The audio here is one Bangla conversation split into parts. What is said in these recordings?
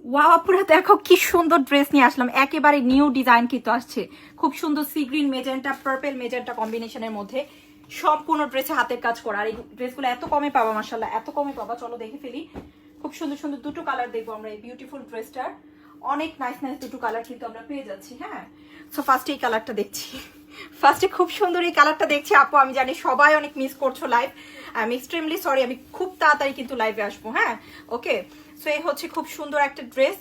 ওয়াও পুরো দেখো কি সুন্দর ড্রেস নিয়ে আসলাম, একেবারে নিউ ডিজাইন কিন্তু আসছে, খুব সুন্দর sea green magenta purple magenta কম্বিনেশনের মধ্যে সম্পূর্ণ ড্রেসে হাতের কাজ করা। আর এই ড্রেসগুলো এত কমে পাবা, মাশাআল্লাহ এত কমে পাবা। চলো দেখে ফেলি, খুব সুন্দর সুন্দর দুটো কালার দেখবো আমরা এই বিউটিফুল ড্রেসটার। অনেক নাইস নাইস দুটো কালার কিন্তু আমরা পেয়ে যাচ্ছি। হ্যাঁ, সো ফার্স্টে এই কালারটা দেখছি, ফার্স্টে খুব সুন্দর এই কালারটা দেখছি। আপু আমি জানি সবাই অনেক মিস করছো live, I am extremely sorry, আমি খুব তাড়াতাড়ি কিন্তু লাইভে আসবো। হ্যাঁ ওকে, সো এই হচ্ছে খুব সুন্দর একটা ড্রেস,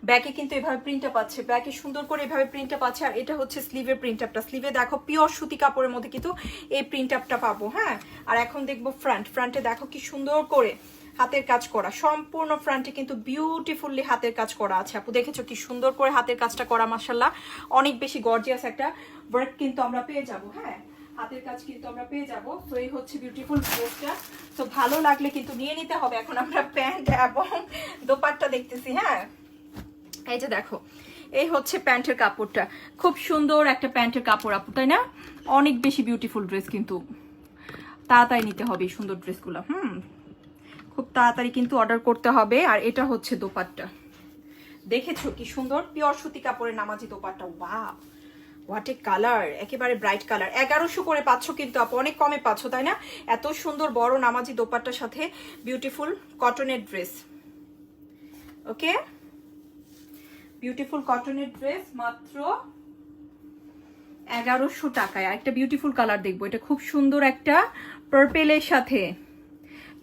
ব্যাকে কিন্তু এভাবে প্রিন্টটা পাচ্ছে, ব্যাকে সুন্দর করে এভাবে প্রিন্টটা পাচ্ছে। আর এটা হচ্ছে স্লিভের প্রিন্ট আপটা, স্লিভে দেখো পিওর সুতি কাপড়ের মধ্যে কিন্তু এই প্রিন্ট আপটা পাবো। হ্যাঁ, আর এখন দেখবো ফ্রন্টে দেখো কি সুন্দর করে হাতের কাজ করা, সম্পূর্ণ ফ্রন্টে কিন্তু বিউটিফুল্লি হাতের কাজ করা আছে। আপু দেখেছো কি সুন্দর করে হাতের কাজটা করা, মাশাআল্লাহ অনেক বেশি গর্জিয়াস একটা ওয়ার্ক কিন্তু আমরা পেয়ে যাব। হ্যাঁ, হাতের কাজ কিন্তু আমরা পেয়ে যাব। তো এই হচ্ছে বিউটিফুল ড্রেসটা, তো ভালো লাগলে কিন্তু নিয়ে নিতে হবে। এখন আমরা প্যান্ট এবং দোপাট্টা দেখতেছি। হ্যাঁ, এই যে দেখো এই হচ্ছে প্যান্টের কাপড়টা, খুব সুন্দর একটা প্যান্টের কাপড় আপু, তাই না? অনেক বেশি বিউটিফুল ড্রেস, কিন্তু তাড়াতাড়ি নিতে হবে এই সুন্দর ড্রেসগুলো। খুব তাড়াতাড়ি কিন্তু অর্ডার করতে হবে। আর এটা হচ্ছে দোপাট্টা, দেখেছো কি সুন্দর পিওর সুতি কাপড়ের নামাজি dupatta. Wow what a colour, একেবারে ব্রাইট কালার। 1100 করে পাচ্ছ কিন্তু আপু, অনেক কমে পাচ্ছ তাই না? এত সুন্দর বড় নামাজি দোপাট্টার সাথে বিউটিফুল কটনের ড্রেস। ওকে, বিউটিফুল কটনের ড্রেস মাত্র 1100 টাকায়। একটা বিউটিফুল কালার দেখবো, এটা খুব সুন্দর একটা পার্পেলের সাথে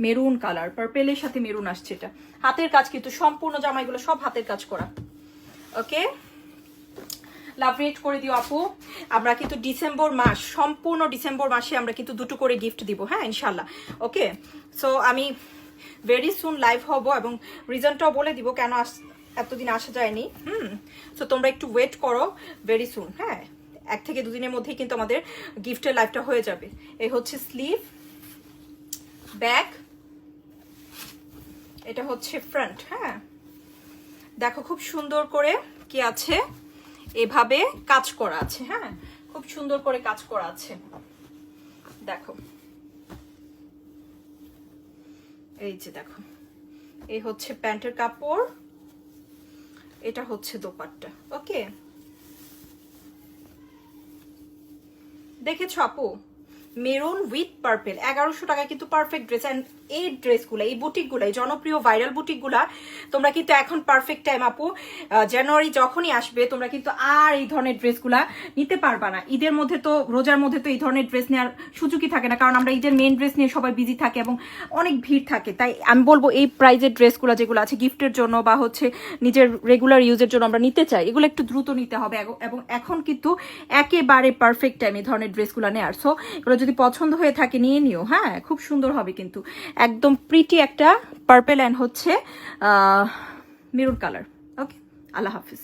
মেরুন কালার, পার্পেলের সাথে মেরুন আসছে। এটা হাতের কাজ কিন্তু সম্পূর্ণ, জামাইগুলো সব হাতের কাজ করা। ওকে, লাভ রেট করে দিও আপু। আমরা কিন্তু ডিসেম্বর মাস, সম্পূর্ণ ডিসেম্বর মাসে আমরা কিন্তু দুটো করে গিফট দিব। হ্যাঁ ইনশাল্লাহ। ওকে, সো আমি ভেরি সুন লাইভ হব এবং রিজনটাও বলে দিব কেন এতদিন আসা যায়নি। সো তোমরা একটু ওয়েট করো, ভেরি সুন। হ্যাঁ, 1 থেকে 2 দিনের মধ্যেই কিন্তু আমাদের গিফটের লাইভটা হয়ে যাবে। এই হচ্ছে স্লিভ, ব্যাক, এটা হচ্ছে ফ্রন্ট। হ্যাঁ, দেখো খুব সুন্দর করে কি আছে, এভাবে কাজ করা আছে। হ্যাঁ, খুব সুন্দর করে কাজ করা আছে, দেখো এই যে দেখো, এই হচ্ছে প্যান্টের কাপড়, এটা হচ্ছে দোপাট্টা। ওকে, দেখেছো আপু, মেরুন উইথ পার্পেল, 1100 টাকায় কিন্তু পারফেক্ট ড্রেস। অ্যান্ড এই ড্রেসগুলো, এই বুটিকগুলো, এই জনপ্রিয় ভাইরাল বুটিকগুলা তোমরা কিন্তু এখন পারফেক্ট টাইম আপু। জানুয়ারি যখনই আসবে তোমরা কিন্তু আর এই ধরনের ড্রেসগুলা নিতে পারবা না। ঈদের মধ্যে তো, রোজার মধ্যে তো এই ধরনের ড্রেস নেওয়ার সুযোগই থাকে না, কারণ আমরা ঈদের মেন ড্রেস নিয়ে সবাই বিজি থাকে এবং অনেক ভিড় থাকে। তাই আমি বলবো এই প্রাইজের ড্রেসগুলো যেগুলো আছে গিফটের জন্য বা হচ্ছে নিজের রেগুলার ইউজের জন্য আমরা নিতে চাই, এগুলো একটু দ্রুত নিতে হবে। এবং এখন কিন্তু একেবারে পারফেক্ট টাইম এই ধরনের ড্রেসগুলো নেওয়ার। সো এগুলো যদি পছন্দ হয়ে থাকে নিয়ে নিও। হ্যাঁ, খুব সুন্দর হবে কিন্তু, একদম প্রিটি একটা পার্পল অ্যান্ড হচ্ছে মেরুন কালার। ওকে, আল্লাহ হাফিজ।